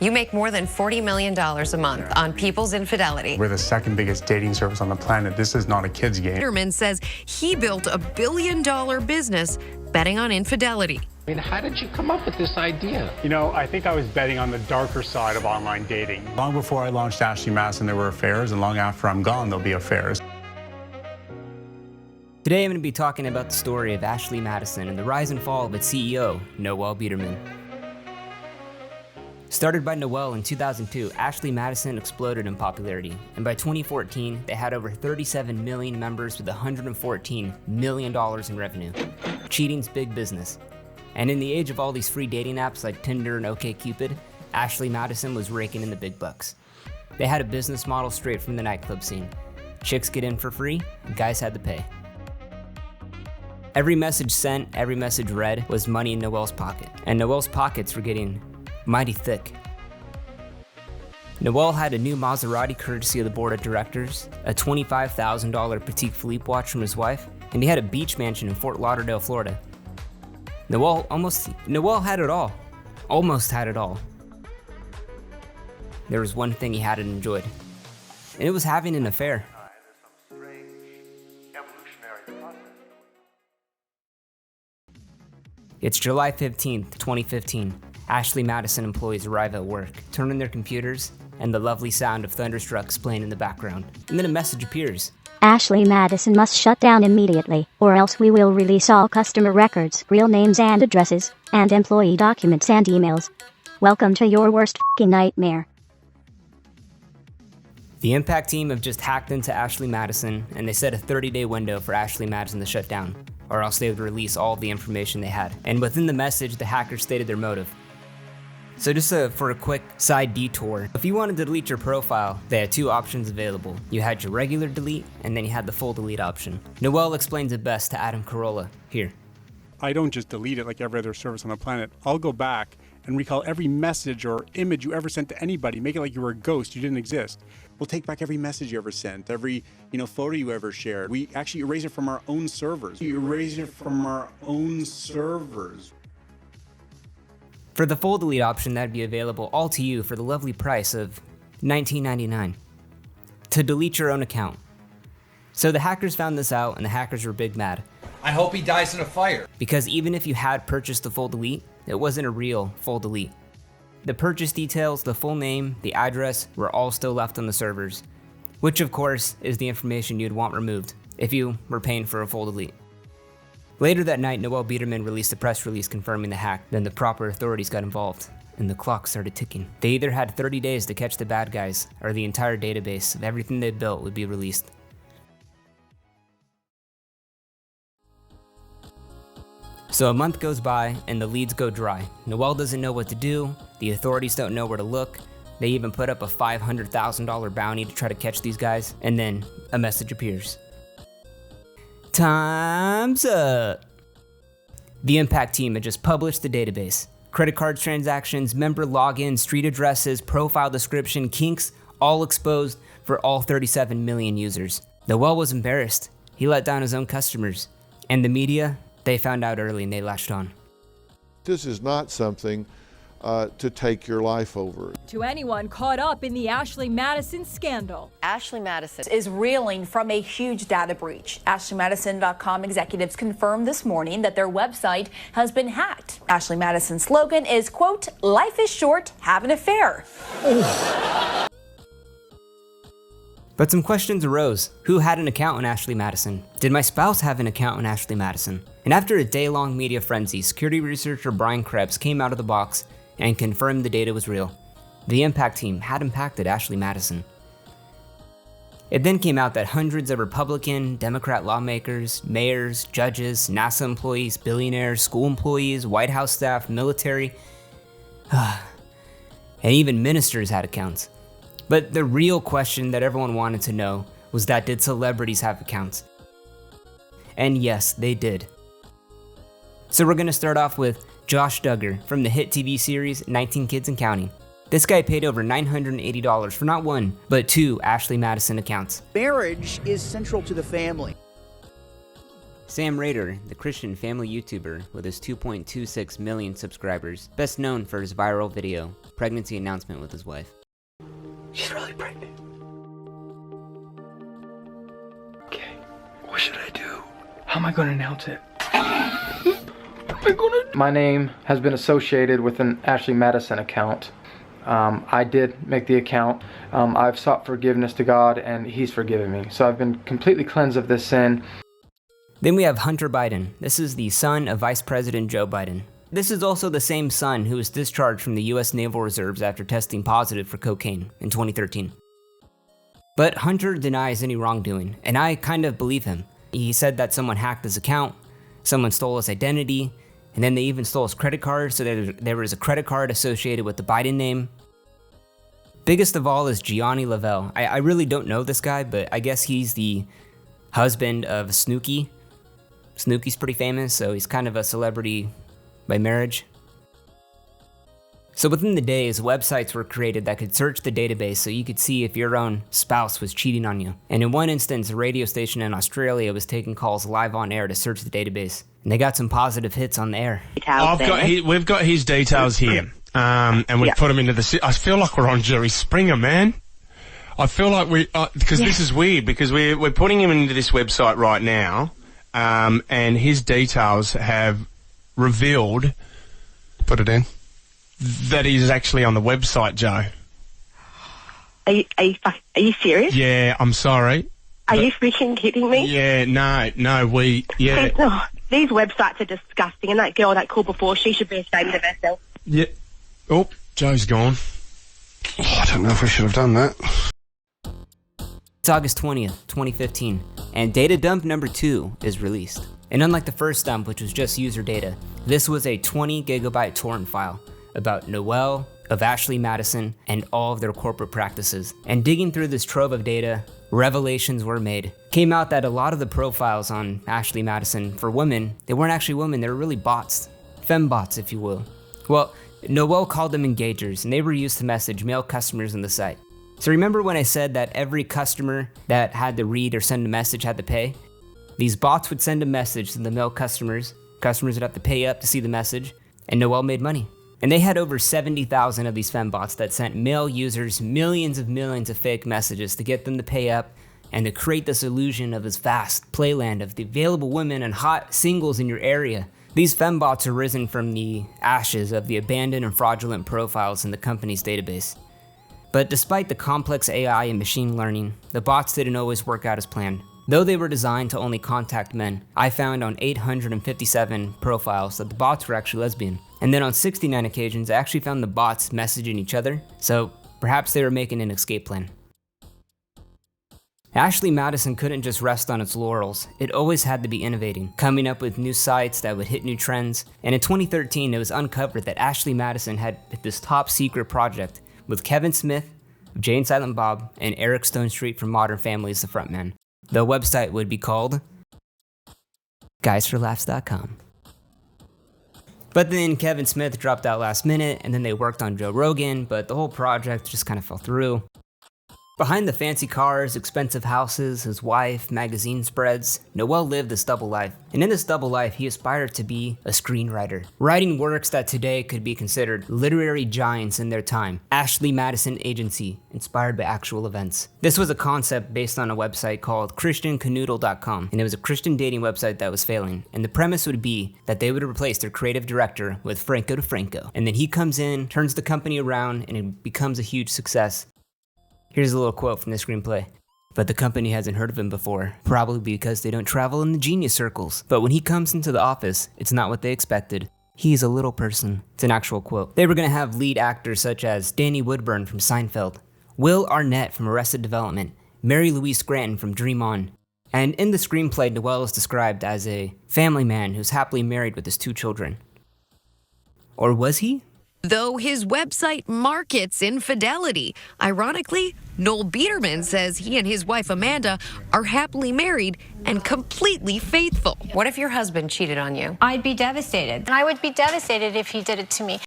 You make more than $40 million a month on people's infidelity. We're the second biggest dating service on the planet. This is not a kid's game. Peterman says he built a $1 billion business betting on infidelity. I mean, how did you come up with this idea? You know, I think I was betting on the darker side of online dating. Long before I launched Ashley Madison, there were affairs, and long after I'm gone, there'll be affairs. Today I'm going to be talking about the story of Ashley Madison and the rise and fall of its CEO, Noelle Biederman. Started by Noelle in 2002, Ashley Madison exploded in popularity, and by 2014, they had over 37 million members with $114 million in revenue. Cheating's big business. And in the age of all these free dating apps like Tinder and OkCupid, Ashley Madison was raking in the big bucks. They had a business model straight from the nightclub scene. Chicks get in for free, guys had to pay. Every message sent, every message read was money in Noelle's pocket, and Noelle's pockets were getting mighty thick. Noelle had a new Maserati courtesy of the board of directors, a $25,000 Petite Philippe watch from his wife, and he had a beach mansion in Fort Lauderdale, Florida. Noelle had it all. Almost had it all. There was one thing he hadn't enjoyed, and it was having an affair. It's July 15th, 2015. Ashley Madison employees arrive at work, turn on their computers, and the lovely sound of thunderstrucks playing in the background. And then a message appears. Ashley Madison must shut down immediately, or else we will release all customer records, real names and addresses, and employee documents and emails. Welcome to your worst f***ing nightmare. The Impact team have just hacked into Ashley Madison, and they set a 30-day window for Ashley Madison to shut down, or else they would release all of the information they had. And within the message, the hackers stated their motive. So just for a quick side detour, if you wanted to delete your profile, they had two options available. You had your regular delete, and then you had the full delete option. Noelle explains it best to Adam Carolla here. I don't just delete it like every other service on the planet. I'll go back and recall every message or image you ever sent to anybody. Make it like you were a ghost, you didn't exist. We'll take back every message you ever sent, every photo you ever shared. We actually erase it from our own servers. For the full delete option, that'd be available all to you for the lovely price of $19.99 to delete your own account. So the hackers found this out, and the hackers were big mad. I hope he dies in a fire. Because even if you had purchased the full delete, it wasn't a real full delete. The purchase details, the full name, the address were all still left on the servers, which of course is the information you'd want removed if you were paying for a full delete. Later that night, Noelle Biederman released a press release confirming the hack. Then the proper authorities got involved, and the clock started ticking. They either had 30 days to catch the bad guys, or the entire database of everything they built would be released. So a month goes by, and the leads go dry. Noelle doesn't know what to do, the authorities don't know where to look. They even put up a $500,000 bounty to try to catch these guys, and then a message appears. Time's up! The Impact team had just published the database. Credit card transactions, member logins, street addresses, profile description, kinks, all exposed for all 37 million users. Noelle was embarrassed. He let down his own customers. And the media, they found out early and they latched on. This is not something to take your life over. To anyone caught up in the Ashley Madison scandal. Ashley Madison is reeling from a huge data breach. AshleyMadison.com executives confirmed this morning that their website has been hacked. Ashley Madison's slogan is, quote, "Life is short, have an affair." But some questions arose. Who had an account on Ashley Madison? Did my spouse have an account on Ashley Madison? And after a day-long media frenzy, security researcher Brian Krebs came out of the box and confirmed the data was real. The Impact team had impacted Ashley Madison. It then came out that hundreds of Republican, Democrat lawmakers, mayors, judges, NASA employees, billionaires, school employees, White House staff, military, and even ministers had accounts. But the real question that everyone wanted to know was that did celebrities have accounts? And yes, they did. So we're gonna start off with Josh Duggar from the hit TV series 19 Kids and Counting. This guy paid over $980 for not one, but two Ashley Madison accounts. Marriage is central to the family. Sam Rader, the Christian family YouTuber with his 2.26 million subscribers, best known for his viral video, pregnancy announcement with his wife. She's really pregnant. Okay, what should I do? How am I going to announce it? My name has been associated with an Ashley Madison account. I did make the account. I've sought forgiveness to God, and He's forgiven me. So I've been completely cleansed of this sin. Then we have Hunter Biden. This is the son of Vice President Joe Biden. This is also the same son who was discharged from the U.S. Naval Reserves after testing positive for cocaine in 2013. But Hunter denies any wrongdoing, and I kind of believe him. He said that someone hacked his account, someone stole his identity, and then they even stole his credit card, so there was a credit card associated with the Biden name. Biggest of all is Gianni Lavelle. I really don't know this guy, but I guess he's the husband of Snooki. Snooki's pretty famous, so he's kind of a celebrity by marriage. So within the days, websites were created that could search the database so you could see if your own spouse was cheating on you. And in one instance, a radio station in Australia was taking calls live on air to search the database. And they got some positive hits on the air. We've got his details here. And we've put him into the... I feel like we're on Jerry Springer, man. I feel like we... Because this is weird, because we're putting him into this website right now, and his details have revealed... Put it in. That he's actually on the website, Joe. Are you serious? Yeah, I'm sorry. Are you freaking kidding me? Yeah, no, These websites are disgusting, and that girl that called before, she should be ashamed of herself. Yeah. Oh, Joe's gone. Oh, I don't know if we should have done that. It's August 20th, 2015, and data dump number 2 is released. And unlike the first dump, which was just user data, this was a 20 gigabyte torrent file about Noelle, of Ashley Madison, and all of their corporate practices. And digging through this trove of data, revelations were made. Came out that a lot of the profiles on Ashley Madison for women, they weren't actually women, they were really bots. Fembots, if you will. Well, Noelle called them engagers, and they were used to message male customers on the site. So remember when I said that every customer that had to read or send a message had to pay? These bots would send a message to the male customers would have to pay up to see the message, and Noelle made money. And they had over 70,000 of these fembots that sent male users millions of fake messages to get them to pay up and to create this illusion of this vast playland of the available women and hot singles in your area. These fembots are risen from the ashes of the abandoned and fraudulent profiles in the company's database. But despite the complex AI and machine learning, the bots didn't always work out as planned. Though they were designed to only contact men, I found on 857 profiles that the bots were actually lesbian. And then on 69 occasions, I actually found the bots messaging each other, so perhaps they were making an escape plan. Ashley Madison couldn't just rest on its laurels. It always had to be innovating, coming up with new sites that would hit new trends. And in 2013, it was uncovered that Ashley Madison had this top secret project with Kevin Smith of Jay and Silent Bob and Eric Stone Street from Modern Family as the frontman. The website would be called guysforlaughs.com. But then Kevin Smith dropped out last minute, and then they worked on Joe Rogan, but the whole project just kind of fell through. Behind the fancy cars, expensive houses, his wife, magazine spreads, Noelle lived this double life. And in this double life, he aspired to be a screenwriter, writing works that today could be considered literary giants in their time. Ashley Madison Agency, inspired by actual events. This was a concept based on a website called ChristianCanoodle.com, and it was a Christian dating website that was failing. And the premise would be that they would replace their creative director with Franco DeFranco. And then he comes in, turns the company around, and it becomes a huge success. Here's a little quote from the screenplay. But the company hasn't heard of him before, probably because they don't travel in the genius circles. But when he comes into the office, it's not what they expected. He's a little person. It's an actual quote. They were going to have lead actors such as Danny Woodburn from Seinfeld, Will Arnett from Arrested Development, Mary Louise Scranton from Dream On. And in the screenplay, Noelle is described as a family man who's happily married with his 2 children. Or was he? Though his website markets infidelity. Ironically, Noel Biederman says he and his wife Amanda are happily married and completely faithful. What if your husband cheated on you? I'd be devastated. I would be devastated if he did it to me.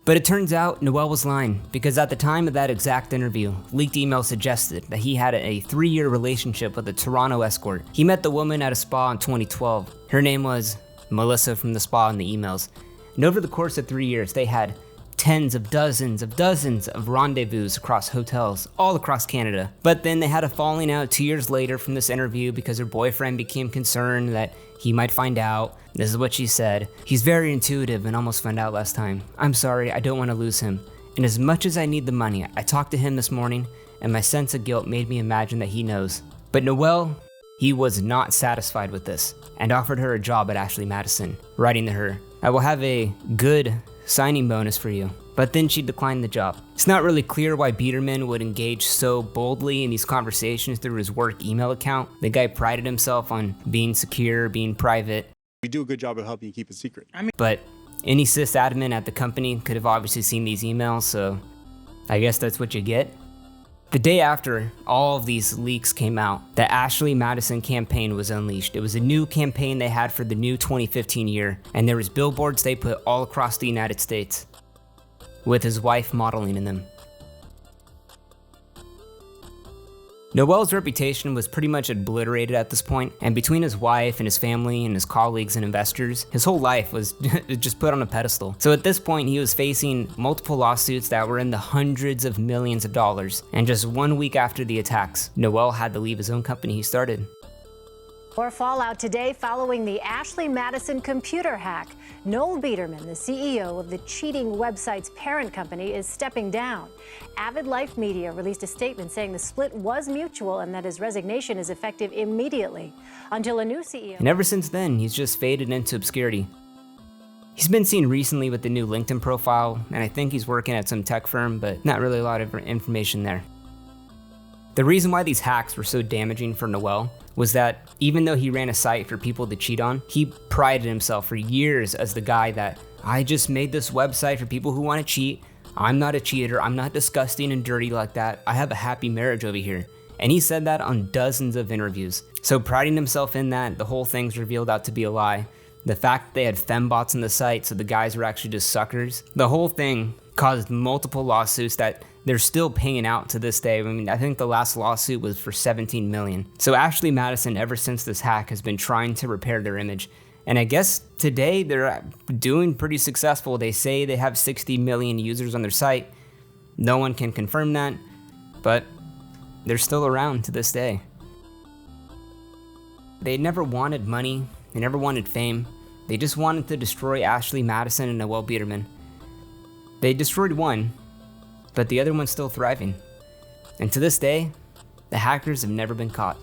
But it turns out Noelle was lying, because at the time of that exact interview, leaked email suggested that he had a 3-year relationship with a Toronto escort. He met the woman at a spa in 2012. Her name was Melissa from the spa in the emails. And over the course of 3 years, they had tens of dozens of rendezvous across hotels all across Canada. But then they had a falling out 2 years later from this interview because her boyfriend became concerned that he might find out. This is what she said: "He's very intuitive and almost found out last time. I'm sorry, I don't want to lose him. And as much as I need the money, I talked to him this morning and my sense of guilt made me imagine that he knows." But Noel, he was not satisfied with this and offered her a job at Ashley Madison, writing to her, "I will have a good signing bonus for you." But then she declined the job. It's not really clear why Biederman would engage so boldly in these conversations through his work email account. The guy prided himself on being secure, being private. We do a good job of helping you keep it secret. But any sysadmin at the company could have obviously seen these emails, so I guess that's what you get. The day after all of these leaks came out, the Ashley Madison campaign was unleashed. It was a new campaign they had for the new 2015 year, and there was billboards they put all across the United States with his wife modeling in them. Noel's reputation was pretty much obliterated at this point, and between his wife and his family and his colleagues and investors, his whole life was just put on a pedestal. So at this point, he was facing multiple lawsuits that were in the hundreds of millions of dollars. And just 1 week after the attacks, Noel had to leave his own company he started. More fallout today following the Ashley Madison computer hack. Noel Biederman, the CEO of the cheating website's parent company, is stepping down. Avid Life Media released a statement saying the split was mutual and that his resignation is effective immediately until a new CEO. And ever since then, he's just faded into obscurity. He's been seen recently with the new LinkedIn profile, and I think he's working at some tech firm, but not really a lot of information there. The reason why these hacks were so damaging for Noel was that even though he ran a site for people to cheat on, he prided himself for years as the guy that, "I just made this website for people who want to cheat. I'm not a cheater. I'm not disgusting and dirty like that. I have a happy marriage over here." And he said that on dozens of interviews. So priding himself in that, the whole thing's revealed out to be a lie. The fact they had fembots on the site, so the guys were actually just suckers. The whole thing caused multiple lawsuits that they're still paying out to this day. I mean, I think the last lawsuit was for $17 million. So Ashley Madison, ever since this hack, has been trying to repair their image. And I guess today they're doing pretty successful. They say they have 60 million users on their site. No one can confirm that, but they're still around to this day. They never wanted money. They never wanted fame. They just wanted to destroy Ashley Madison and Noel Biederman. They destroyed one, but the other one's still thriving. And to this day, the hackers have never been caught.